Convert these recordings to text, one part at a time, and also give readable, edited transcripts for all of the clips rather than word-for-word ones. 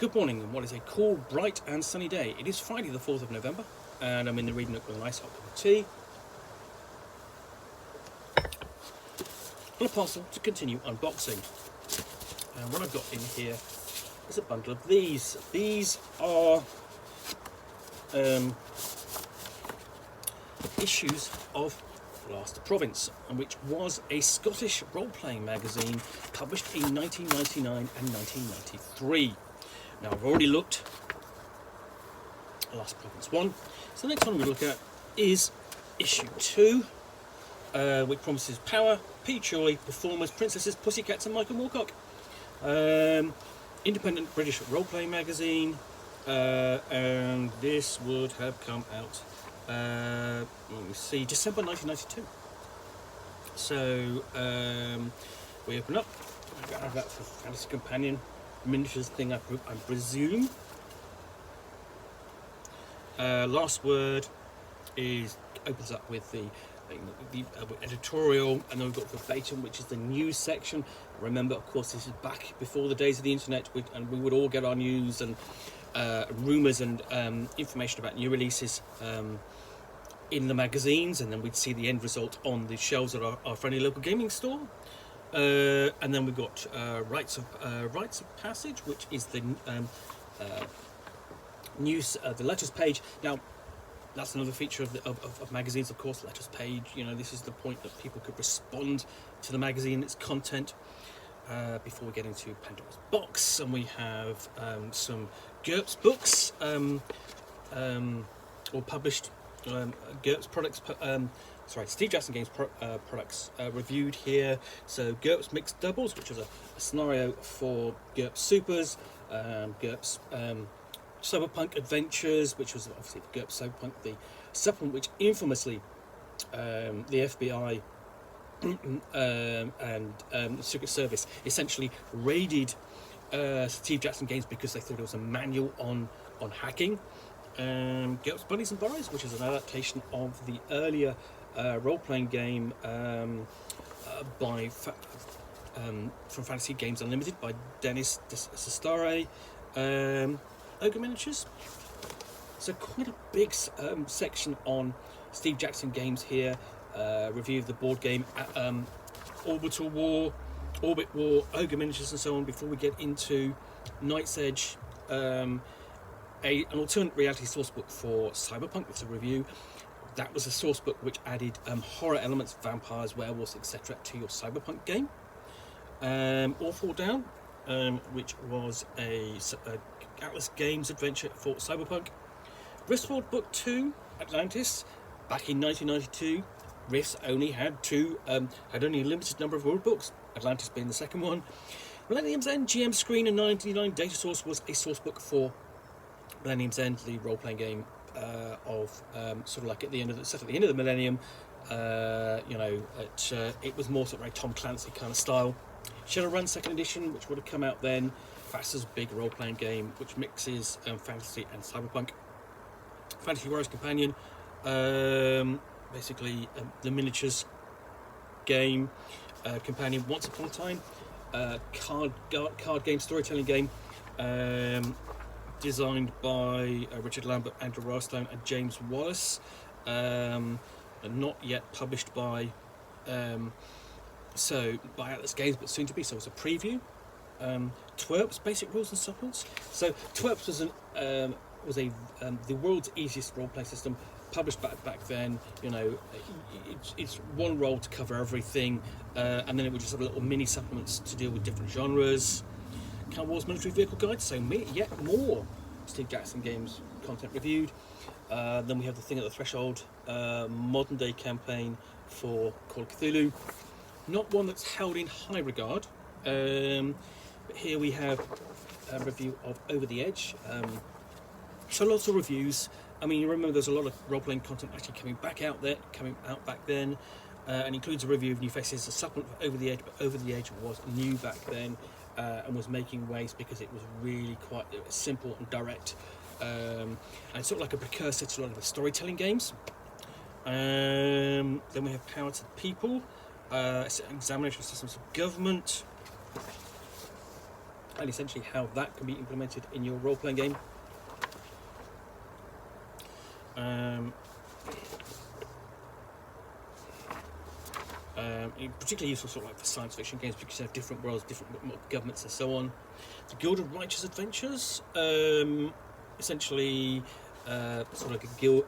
Good morning on what is a cool, bright and sunny day. It is Friday the 4th of November and I'm in the reading nook with a nice hot cup of tea and a parcel to continue unboxing. And what I've got in here is a bundle of these. These are issues of Last Province, which was a Scottish role-playing magazine published in 1999 and 1993. Now I've already looked at Last Province 1, so the next one we look at is issue 2, which promises power, peach joy, performers, princesses, pussycats and Michael Moorcock. Independent British role-playing magazine, and this would have come out let me see, December 1992. So we open up. I have that for Fantasy Companion miniatures thing, I presume. Last word opens up with the editorial, and then we've got verbatim, which is the news section. Remember, of course, this is back before the days of the internet, and we would all get our news and rumours and information about new releases in the magazines, and then we'd see the end result on the shelves at our friendly local gaming store. And then we've got rites of passage, which is the news, the letters page. Now, that's another feature of magazines, of course. Letters page. You know, this is the point that people could respond to the magazine, its content. Before we get into Pandora's Box, and we have some GURPS books, or published GURPS products. Steve Jackson Games products reviewed here. So GURPS Mixed Doubles, which is a scenario for GURPS Supers, GURPS Cyberpunk Adventures, which was obviously the GURPS Cyberpunk, the supplement which infamously the FBI and the Secret Service essentially raided Steve Jackson Games because they thought it was a manual on hacking. GURPS Bunnies and Burrows, which is an adaptation of the earlier role-playing game from Fantasy Games Unlimited by Dennis Sestare. Ogre Miniatures. So quite a big section on Steve Jackson Games here. Review of the board game Orbit War, Ogre Miniatures and so on, before we get into Night's Edge, an alternate reality sourcebook for Cyberpunk. It's a review. That was a sourcebook which added horror elements, vampires, werewolves, etc. to your Cyberpunk game. All Fall Down, which was a Atlas Games adventure for Cyberpunk. Riftworld Book 2, Atlantis, back in 1992. Rifts only had only a limited number of rule books, Atlantis being the second one. Millennium's End, GM Screen in 1999, Data Source was a sourcebook for Millennium's End, the role-playing game of sort of like at the end of the millennium. It was more sort of very Tom Clancy kind of style. Shadowrun Second Edition, which would have come out then. Faster's big role-playing game, which mixes fantasy and cyberpunk. Fantasy Warriors Companion, basically the miniatures game companion. Once Upon a Time, card game, storytelling game, designed by Richard Lambert, Andrew Ralston and James Wallace, not yet published by Atlas Games, but soon to be. So it's a preview. Twerps, Basic Rules and Supplements. So Twerps was the world's easiest role-play system, published back then. You know, it's one role to cover everything, and then it would just have little mini supplements to deal with different genres. Cal Wars Military Vehicle Guide, so yet more Steve Jackson Games content reviewed. Then we have the Thing at the Threshold, modern day campaign for Call of Cthulhu. Not one that's held in high regard, but here we have a review of Over the Edge. So lots of reviews. I mean, you remember there's a lot of role-playing content actually coming out back then, and includes a review of New Faces, a supplement for Over the Edge, but Over the Edge was new back then, and was making waves because it was really quite simple and direct, and sort of like a precursor to a lot of the storytelling games. Then we have Power to the People, examination of systems of government, and essentially how that can be implemented in your role-playing game. Particularly useful sort of like for science fiction games because you have different worlds, different governments and so on. The Guild of Righteous Adventures, essentially sort of like a guild,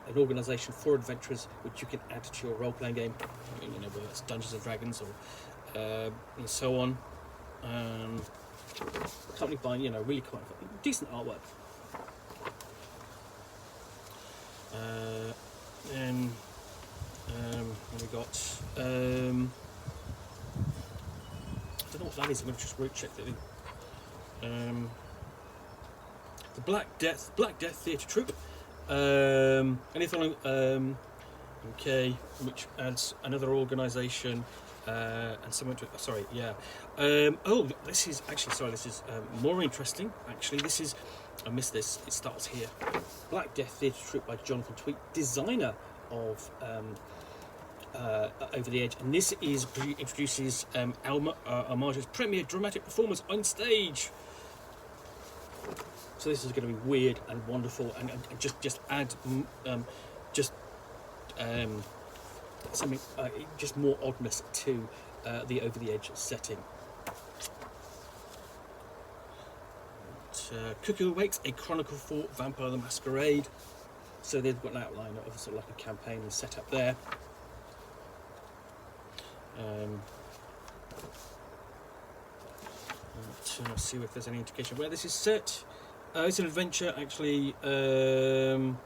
an organisation for adventurers which you can add to your role-playing game. You know, whether it's Dungeons and Dragons or and so on. Company buying, you know, really quite decent artwork. Then what we got? I don't know what that is. I'm going to just check that. The Black Death Theatre Troupe. Anything? Okay, which adds another organisation and someone to. Sorry, yeah. Oh, this is actually sorry. This is more interesting. Actually, this is. I missed this. It starts here. Black Death Theatre Troupe by Jonathan Tweet, designer of Over the Edge, and this is introduces Armage's premier dramatic performance on stage. So this is going to be weird and wonderful, and just add something just more oddness to the Over the Edge setting. Cuckoo Awakes, a chronicle for Vampire the Masquerade. So they've got an outline of sort of like a campaign and set up there. Let's see if there's any indication where this is set. It's an adventure, actually. It's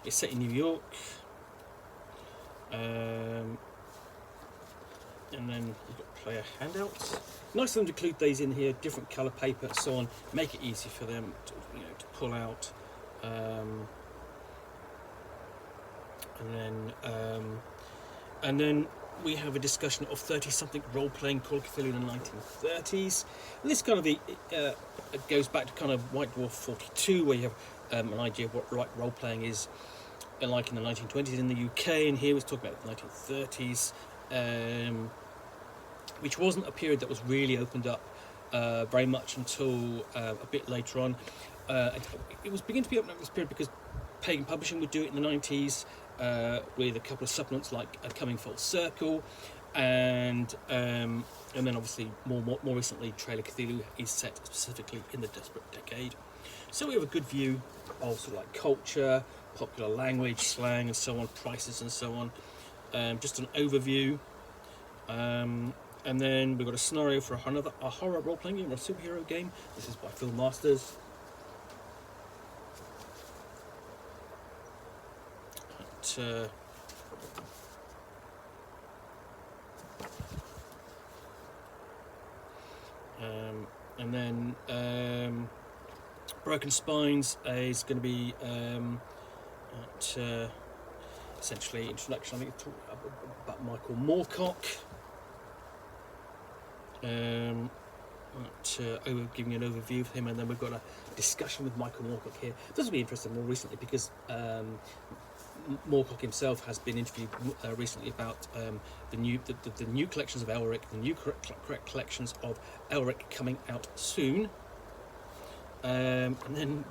set in New York. And then you've got player handouts. Nice of them to include these in here, different colour paper, so on. Make it easy for them to, to pull out. And then we have a discussion of 30-something role-playing Call of Cthulhu in the 1930s. And this kind of it goes back to kind of White Dwarf 42, where you have an idea of what role-playing is like in the 1920s in the UK, and here we're talking about the 1930s, which wasn't a period that was really opened up very much until a bit later on. It was beginning to be opened up this period because Pagan Publishing would do it in the 90s with a couple of supplements like Coming Full Circle, and then obviously more recently Trail of Cthulhu is set specifically in the Desperate Decade. So we have a good view of sort of like culture, popular language, slang and so on, prices and so on. Just an overview. And then we've got a scenario for a horror role-playing game or a superhero game. This is by Phil Masters. And then Broken Spines is going to be essentially introduction. I think it's about Michael Moorcock. Giving an overview of him, and then we've got a discussion with Michael Moorcock here. This will be interesting more recently because Moorcock himself has been interviewed recently about the new collections of Elric, the new correct collections of Elric coming out soon. And then,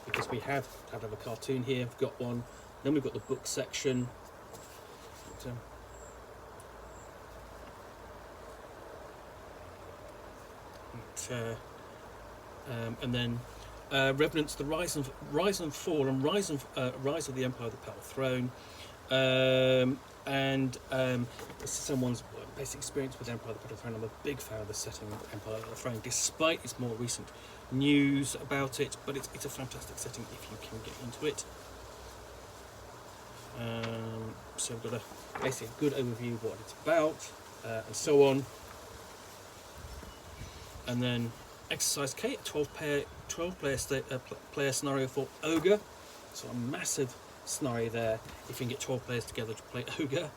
because we have a cartoon here, we've got one. Then we've got the book section. And then Revenants, the rise and fall, and rise of the Empire of the Pale Throne, and this is someone's basic experience with Empire of the Pale Throne. I'm a big fan of the setting of Empire of the Throne, despite its more recent news about it. But it's a fantastic setting if you can get into it. So we've got basically a good overview of what it's about, and so on. And then Exercise K, a 12-player scenario for Ogre. So a massive scenario there if you can get 12 players together to play Ogre.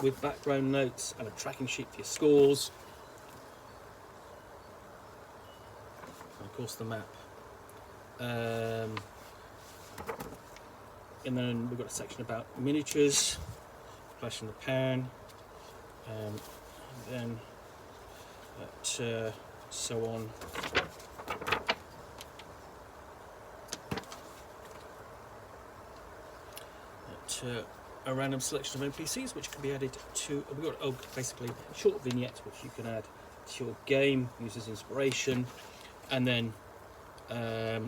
With background notes and a tracking sheet for your scores. And of course the map. And then we've got a section about miniatures, flash in the pan. and then so on. A random selection of NPCs which can be added to. We've got basically short vignettes which you can add to your game, use as inspiration, and then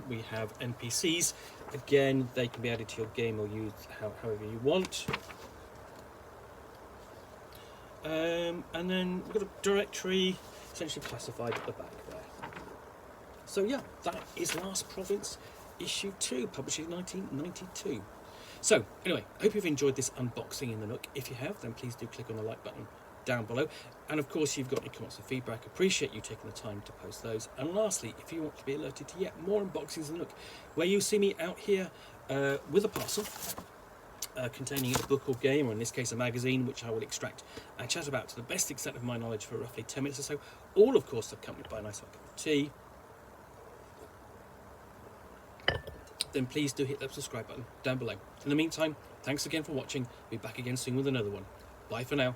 we have NPCs. Again, they can be added to your game or used however you want. And then we've got a directory essentially classified at the back there. So yeah, that is Last Province issue 2, published in 1992. So anyway, I hope you've enjoyed this unboxing in the Nook. If you have, then please do click on the like button down below. And of course, you've got any comments or feedback, appreciate you taking the time to post those. And lastly, if you want to be alerted to yet more unboxings in the Nook, where you see me out here with a parcel containing a book or game, or in this case a magazine, which I will extract and chat about to the best extent of my knowledge for roughly 10 minutes or so, all of course accompanied by a nice cup of tea, then please do hit that subscribe button down below. In the meantime, thanks again for watching. Be back again soon with another one. Bye for now.